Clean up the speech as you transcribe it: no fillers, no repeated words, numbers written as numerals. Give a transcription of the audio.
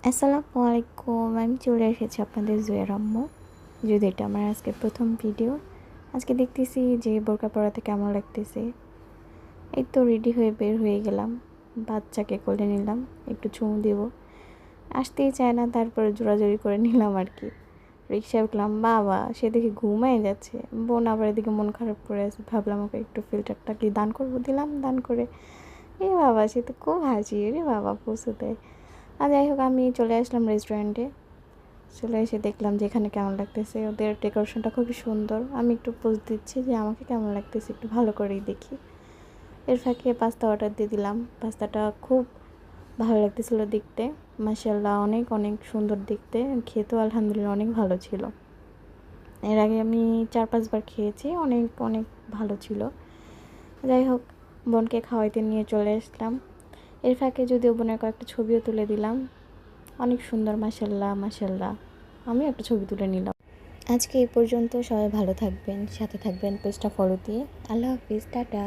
আসসালামু আলাইকুম। আমি চলে এসেছি আপনাদের জুয়ের আম্মু। যদি এটা আমার আজকে প্রথম ভিডিও। আজকে দেখতেছি যে বোরকা পরাতে কেমন লাগতেছে। এই তো রেডি হয়ে বের হয়ে গেলাম, বাচ্চাকে কোলে নিলাম, একটু চুমু দিব, আসতেই চায় না, তারপরে জোরাজোরি করে নিলাম আর কি। রিক্সায় উঠলাম, বাবা সে দেখে ঘুমাই যাচ্ছে, বোন আবার এদিকে মন খারাপ করে আছে, ভাবলাম ওকে একটু ফিল্টারটা কি দান করবো, দিলাম দান করে। এ বাবা সে তো খুব হাসি, রে বাবা পৌঁছে দেয়। আর যাই হোক, আমি চলে আসলাম রেস্টুরেন্টে। চলে এসে দেখলাম যে এখানে কেমন লাগতেছে, ওদের ডেকোরেশনটা খুবই সুন্দর। আমি একটু পোজ দিচ্ছি যে আমাকে কেমন লাগতেছে, একটু ভালো করেই দেখি। এর ফাঁকে পাস্তা অর্ডার দিয়ে দিলাম। পাস্তাটা খুব ভালো লাগতেছিল দেখতে, মাশাআল্লাহ, অনেক অনেক সুন্দর দেখতে। খেতেও আলহামদুলিল্লাহ অনেক ভালো ছিল। এর আগে আমি 4-5 বার খেয়েছি, অনেক অনেক ভালো ছিল। যাই হোক, বোনকে খাওয়াইতে নিয়ে চলে আসলাম। এর ফাঁকে যদিও বোনের কয়েকটা ছবিও তুলে দিলাম। অনেক সুন্দর, মাশাআল্লাহ মাশাআল্লাহ। আমিও একটা ছবি তুলে নিলাম। আজকে এই পর্যন্ত। সবাই ভালো থাকবেন, সাথে থাকবেন, পেজটা ফলো দিয়ে। আল্লাহ হাফিজ, টাটা।